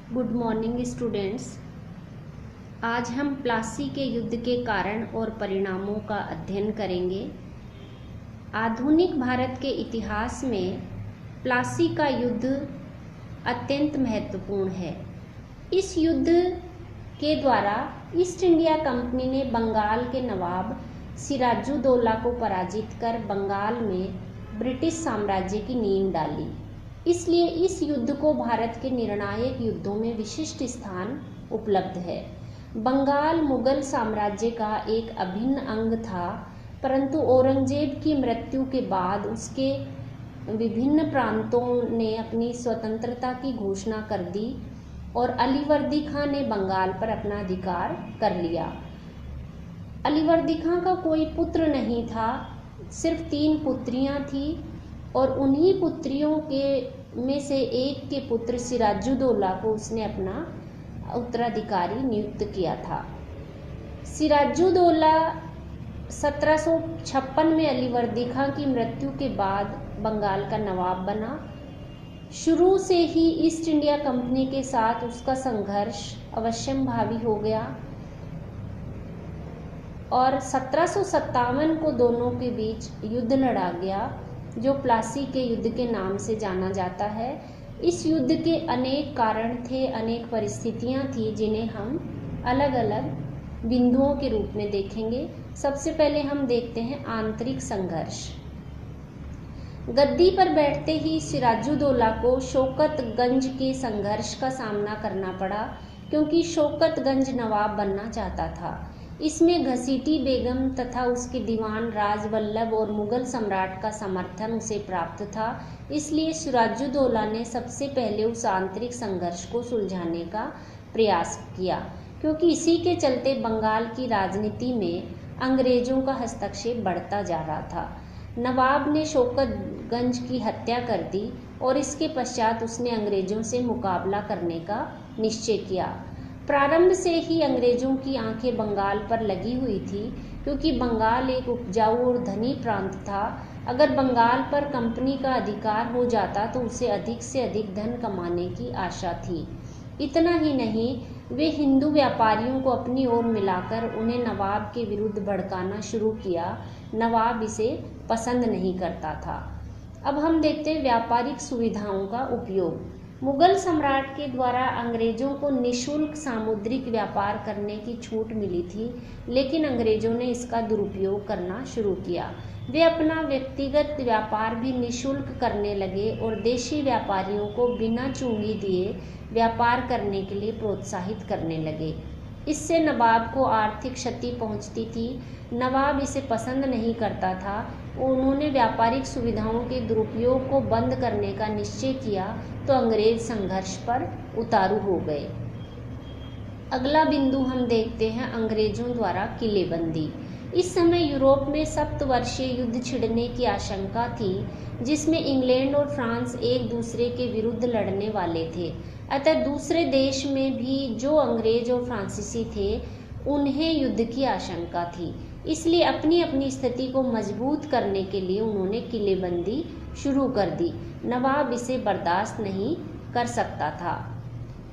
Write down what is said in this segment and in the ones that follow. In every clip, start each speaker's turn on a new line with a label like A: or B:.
A: Good morning students. आज हम प्लासी के युद्ध के कारण और परिणामों का अध्ययन करेंगे। आधुनिक भारत के इतिहास में प्लासी का युद्ध अत्यंत महत्वपूर्ण है। इस युद्ध के द्वारा ईस्ट इंडिया कंपनी ने बंगाल के नवाब सिराजुद्दौला को पराजित कर बंगाल में ब्रिटिश साम्राज्य की नींव डाली। इसलिए इस युद्ध को भारत के निर्णायक युद्धों में विशिष्ट स्थान उपलब्ध है। बंगाल मुगल साम्राज्य का एक अभिन्न अंग था, परंतु औरंगजेब की मृत्यु के बाद उसके विभिन्न प्रांतों ने अपनी स्वतंत्रता की घोषणा कर दी और अलीवर्दी खां ने बंगाल पर अपना अधिकार कर लिया। अलीवर्दी खां का कोई पुत्र नहीं था, सिर्फ 3 पुत्रियां थी और उन्हीं पुत्रियों में से एक के पुत्र सिराजुद्दौला को उसने अपना उत्तराधिकारी नियुक्त किया था। सिराजुद्दौला 1756 में अलीवर्दी खां की मृत्यु के बाद बंगाल का नवाब बना। शुरू से ही ईस्ट इंडिया कंपनी के साथ उसका संघर्ष अवश्यंभावी हो गया और 1757 को दोनों के बीच युद्ध लड़ा गया, जो प्लासी के युद्ध के नाम से जाना जाता है। इस युद्ध के अनेक कारण थे, अनेक परिस्थितियां थी, जिन्हें हम अलग अलग बिंदुओं के रूप में देखेंगे। सबसे पहले हम देखते हैं आंतरिक संघर्ष। गद्दी पर बैठते ही सिराजुद्दौला को शौकतगंज के संघर्ष का सामना करना पड़ा, क्योंकि शौकतगंज नवाब बनना चाहता था। इसमें घसीटी बेगम तथा उसके दीवान राजवल्लभ और मुगल सम्राट का समर्थन उसे प्राप्त था। इसलिए सिराजुद्दौला ने सबसे पहले उस आंतरिक संघर्ष को सुलझाने का प्रयास किया, क्योंकि इसी के चलते बंगाल की राजनीति में अंग्रेजों का हस्तक्षेप बढ़ता जा रहा था। नवाब ने शौकतगंज की हत्या कर दी और इसके पश्चात उसने अंग्रेजों से मुकाबला करने का निश्चय किया। प्रारंभ से ही अंग्रेजों की आंखें बंगाल पर लगी हुई थी, क्योंकि बंगाल एक उपजाऊ और धनी प्रांत था। अगर बंगाल पर कंपनी का अधिकार हो जाता तो उसे अधिक से अधिक धन कमाने की आशा थी। इतना ही नहीं, वे हिंदू व्यापारियों को अपनी ओर मिलाकर उन्हें नवाब के विरुद्ध भड़काना शुरू किया। नवाब इसे पसंद नहीं करता था। अब हम देखते हैं व्यापारिक सुविधाओं का उपयोग। मुगल सम्राट के द्वारा अंग्रेजों को निःशुल्क सामुद्रिक व्यापार करने की छूट मिली थी, लेकिन अंग्रेजों ने इसका दुरुपयोग करना शुरू किया। वे अपना व्यक्तिगत व्यापार भी निःशुल्क करने लगे और देशी व्यापारियों को बिना चूंगी दिए व्यापार करने के लिए प्रोत्साहित करने लगे। इससे नवाब को आर्थिक क्षति पहुंचती थी। नवाब इसे पसंद नहीं करता था। उन्होंने व्यापारिक सुविधाओं के दुरुपयोग को बंद करने का निश्चय किया, तो अंग्रेज संघर्ष पर उतारू हो गए। अगला बिंदु हम देखते हैं अंग्रेजों द्वारा किलेबंदी। इस समय यूरोप में सप्तवर्षीय युद्ध छिड़ने की आशंका थी, जिसमें इंग्लैंड और फ्रांस एक दूसरे के विरुद्ध लड़ने वाले थे। अतः दूसरे देश में भी जो अंग्रेज और फ्रांसीसी थे, उन्हें युद्ध की आशंका थी। इसलिए अपनी अपनी स्थिति को मजबूत करने के लिए उन्होंने किलेबंदी शुरू कर दी। नवाब इसे बर्दाश्त नहीं कर सकता था।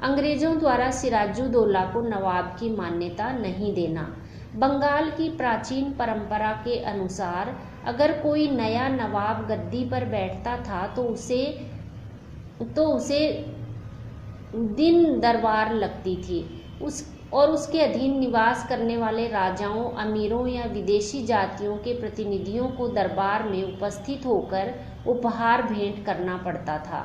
A: अंग्रेजों द्वारा सिराजुद्दौला को नवाब की मान्यता नहीं देना। बंगाल की प्राचीन परंपरा के अनुसार अगर कोई नया नवाब गद्दी पर बैठता था तो उसे दिन दरबार लगती थी। उसके अधीन निवास करने वाले राजाओं, अमीरों या विदेशी जातियों के प्रतिनिधियों को दरबार में उपस्थित होकर उपहार भेंट करना पड़ता था।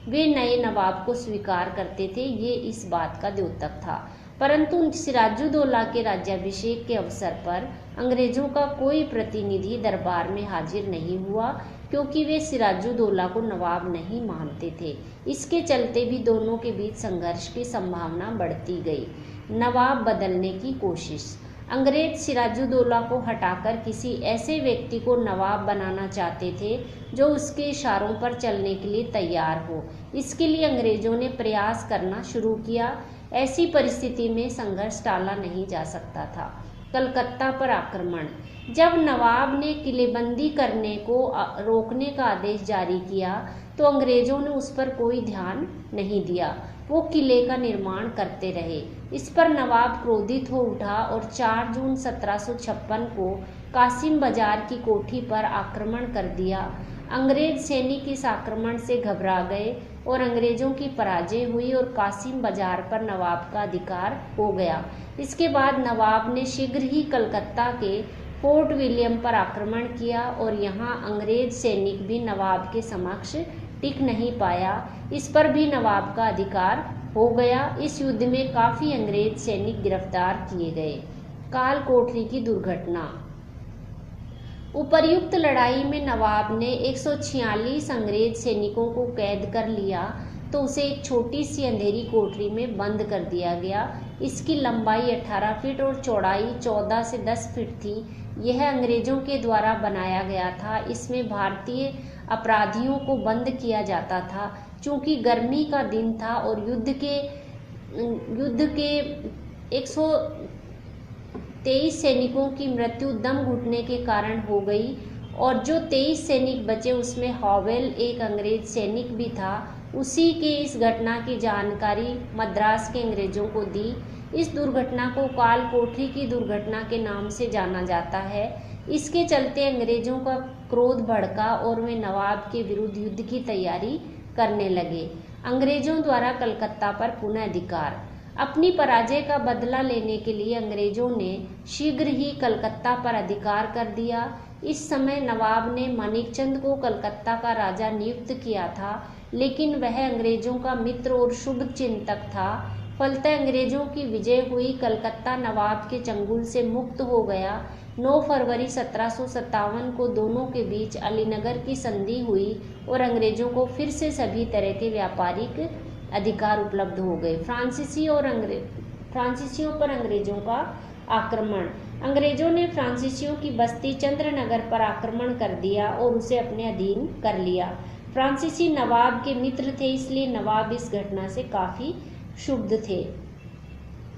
A: वे नए नवाब को स्वीकार करते थे, ये इस बात का द्योतक था। परंतु सिराजुद्दौला के राज्याभिषेक के अवसर पर अंग्रेजों का कोई प्रतिनिधि दरबार में हाजिर नहीं हुआ, क्योंकि वे सिराजुद्दौला को नवाब नहीं मानते थे। इसके चलते भी दोनों के बीच संघर्ष की संभावना बढ़ती गई। नवाब बदलने की कोशिश। अंग्रेज सिराजुद्दौला को हटाकर किसी ऐसे व्यक्ति को नवाब बनाना चाहते थे जो उसके इशारों पर चलने के लिए तैयार हो। इसके लिए अंग्रेजों ने प्रयास करना शुरू किया। ऐसी परिस्थिति में संघर्ष टाला नहीं जा सकता था। कलकत्ता पर आक्रमण। जब नवाब ने किलेबंदी करने को रोकने का आदेश जारी किया तो अंग्रेजों ने उस पर कोई ध्यान नहीं दिया। वो किले का निर्माण करते रहे। इस पर नवाब क्रोधित हो उठा और 4 जून 1756 को कासिम बाजार की कोठी पर आक्रमण कर दिया। अंग्रेज सैनिक इस आक्रमण से घबरा गए और अंग्रेजों की पराजय हुई और कासिम बाजार पर नवाब का अधिकार हो गया। इसके बाद नवाब ने शीघ्र ही कलकत्ता के फोर्ट विलियम पर आक्रमण किया और यहाँ अंग्रेज सैनिक भी नवाब के समक्ष टिक नहीं पाया। इस पर भी नवाब का अधिकार हो गया। इस युद्ध में काफ़ी अंग्रेज सैनिक गिरफ्तार किए गए। काल कोठरी की दुर्घटना। उपर्युक्त लड़ाई में नवाब ने 146 अंग्रेज सैनिकों को कैद कर लिया तो उसे एक छोटी सी अंधेरी कोठरी में बंद कर दिया गया। इसकी लंबाई 18 फीट और चौड़ाई 14 से 10 फीट थी। यह अंग्रेजों के द्वारा बनाया गया था। इसमें भारतीय अपराधियों को बंद किया जाता था। चूँकि गर्मी का दिन था और युद्ध के 123 सैनिकों की मृत्यु दम घुटने के कारण हो गई और जो 23 सैनिक बचे उसमें हॉवेल एक अंग्रेज सैनिक भी था। उसी के इस घटना की जानकारी मद्रास के अंग्रेजों को दी। इस दुर्घटना को काल कोठरी की दुर्घटना के नाम से जाना जाता है। इसके चलते अंग्रेजों का क्रोध भड़का और वे नवाब के विरुद्ध युद्ध की तैयारी करने लगे। अंग्रेजों द्वारा कलकत्ता पर पुनः अधिकार। अपनी पराजय का बदला लेने के लिए अंग्रेजों ने शीघ्र ही कलकत्ता पर अधिकार कर दिया। इस समय नवाब ने मानिकचंद को कलकत्ता का राजा नियुक्त किया था, लेकिन वह अंग्रेजों का मित्र और शुभ चिंतक था। फलतः अंग्रेजों की विजय हुई। कलकत्ता नवाब के चंगुल से मुक्त हो गया। 9 फरवरी 1757 को दोनों के बीच अलीनगर की संधि हुई और अंग्रेजों को फिर से सभी तरह के व्यापारिक अधिकार उपलब्ध हो गए। फ्रांसीसियों पर अंग्रेजों का आक्रमण। अंग्रेजों ने फ्रांसीसियों की बस्ती चंद्रनगर पर आक्रमण कर दिया और उसे अपने अधीन कर लिया। फ्रांसीसी नवाब के मित्र थे, इसलिए नवाब इस घटना से काफ़ी क्षुब्ध थे।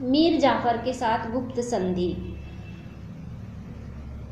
A: मीर जाफर के साथ गुप्त संधि।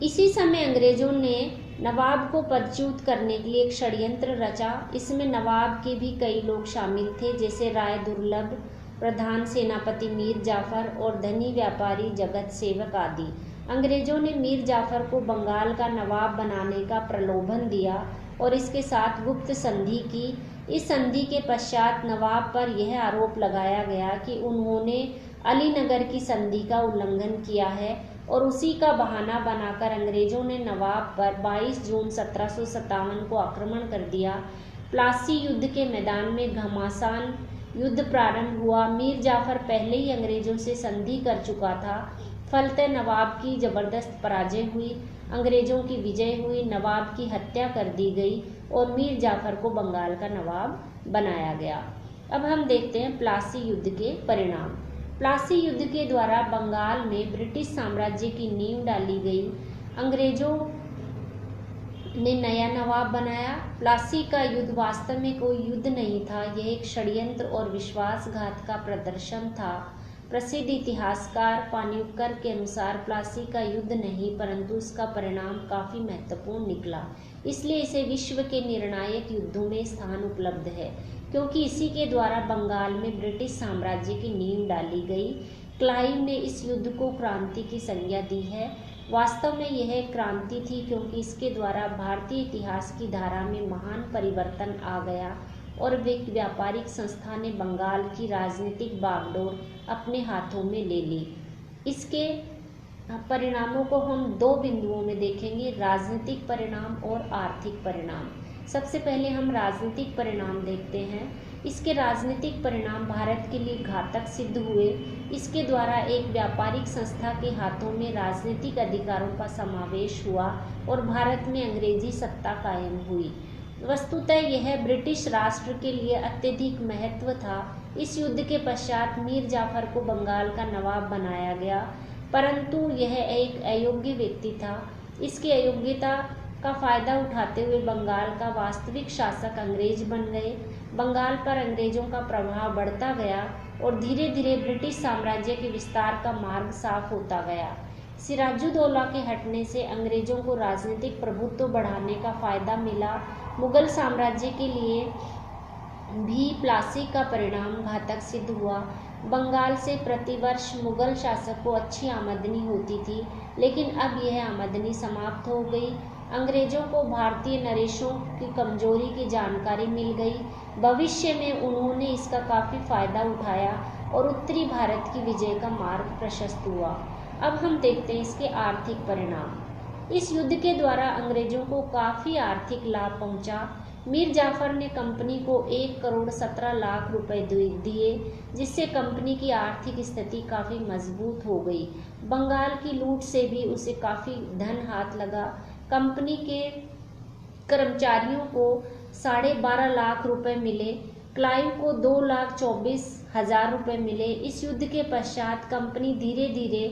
A: इसी समय अंग्रेजों ने नवाब को पदच्युत करने के लिए एक षड्यंत्र रचा। इसमें नवाब के भी कई लोग शामिल थे, जैसे राय दुर्लभ, प्रधान सेनापति मीर जाफर और धनी व्यापारी जगत सेवक आदि। अंग्रेजों ने मीर जाफर को बंगाल का नवाब बनाने का प्रलोभन दिया और इसके साथ गुप्त संधि की। इस संधि के पश्चात नवाब पर यह आरोप लगाया गया कि उन्होंने अलीनगर की संधि का उल्लंघन किया है और उसी का बहाना बनाकर अंग्रेजों ने नवाब पर 22 जून 1757 को आक्रमण कर दिया। प्लासी युद्ध के मैदान में घमासान युद्ध प्रारंभ हुआ। मीर जाफर पहले ही अंग्रेजों से संधि कर चुका था। फलतः नवाब की जबरदस्त पराजय हुई, अंग्रेजों की विजय हुई, नवाब की हत्या कर दी गई और मीर जाफर को बंगाल का नवाब बनाया गया। अब हम देखते हैं प्लासी युद्ध के परिणाम। प्लासी युद्ध के द्वारा बंगाल में ब्रिटिश साम्राज्य की नींव डाली गई। अंग्रेजों ने नया नवाब बनाया। प्लासी का युद्ध वास्तव में कोई युद्ध नहीं था, यह एक षड्यंत्र और विश्वासघात का प्रदर्शन था। प्रसिद्ध इतिहासकार पानिक्कर के अनुसार प्लासी का युद्ध नहीं परंतु इसका परिणाम काफ़ी महत्वपूर्ण निकला, इसलिए इसे विश्व के निर्णायक युद्धों में स्थान उपलब्ध है, क्योंकि इसी के द्वारा बंगाल में ब्रिटिश साम्राज्य की नींव डाली गई। क्लाइव ने इस युद्ध को क्रांति की संज्ञा दी है। वास्तव में यह क्रांति थी, क्योंकि इसके द्वारा भारतीय इतिहास की धारा में महान परिवर्तन आ गया और एक व्यापारिक संस्था ने बंगाल की राजनीतिक बागडोर अपने हाथों में ले ली। इसके परिणामों को हम 2 बिंदुओं में देखेंगे, राजनीतिक परिणाम और आर्थिक परिणाम। सबसे पहले हम राजनीतिक परिणाम देखते हैं। इसके राजनीतिक परिणाम भारत के लिए घातक सिद्ध हुए। इसके द्वारा एक व्यापारिक संस्था के हाथों में राजनीतिक अधिकारों का समावेश हुआ और भारत में अंग्रेजी सत्ता कायम हुई। वस्तुतः यह ब्रिटिश राष्ट्र के लिए अत्यधिक महत्व था। इस युद्ध के पश्चात मीर जाफर को बंगाल का नवाब बनाया गया, परंतु यह एक अयोग्य व्यक्ति था। इसकी अयोग्यता का फायदा उठाते हुए बंगाल का वास्तविक शासक अंग्रेज बन गए। बंगाल पर अंग्रेजों का प्रभाव बढ़ता गया और धीरे धीरे ब्रिटिश साम्राज्य के विस्तार का मार्ग साफ होता गया। सिराजुद्दौला के हटने से अंग्रेजों को राजनीतिक प्रभुत्व बढ़ाने का फायदा मिला। मुगल साम्राज्य के लिए भी प्लासी का परिणाम घातक सिद्ध हुआ। बंगाल से प्रतिवर्ष मुगल शासक को अच्छी आमदनी होती थी, लेकिन अब यह आमदनी समाप्त हो गई। अंग्रेजों को भारतीय नरेशों की कमजोरी की जानकारी मिल गई। भविष्य में उन्होंने इसका काफ़ी फायदा उठाया और उत्तरी भारत की विजय का मार्ग प्रशस्त हुआ। अब हम देखते हैं इसके आर्थिक परिणाम। इस युद्ध के द्वारा अंग्रेजों को काफ़ी आर्थिक लाभ पहुंचा। मीर जाफर ने कंपनी को 1,17,00,000 रुपए दिए, जिससे कंपनी की आर्थिक स्थिति काफ़ी मजबूत हो गई। बंगाल की लूट से भी उसे काफ़ी धन हाथ लगा। कंपनी के कर्मचारियों को 12.5 लाख रुपए मिले। क्लाइव को 2,24,000 रुपए मिले। इस युद्ध के पश्चात कंपनी धीरे धीरे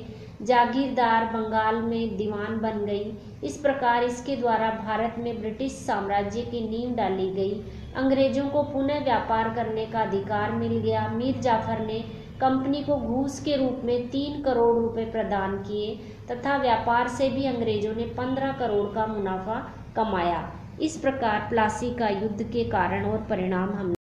A: जागीरदार बंगाल में दीवान बन गई। इस प्रकार इसके द्वारा भारत में ब्रिटिश साम्राज्य की नींव डाली गई। अंग्रेजों को पुनः व्यापार करने का अधिकार मिल गया। मीर जाफर ने कंपनी को घूस के रूप में 3 करोड़ रुपए प्रदान किए तथा व्यापार से भी अंग्रेजों ने 15 करोड़ का मुनाफा कमाया। इस प्रकार प्लासी का युद्ध के कारण और परिणाम हम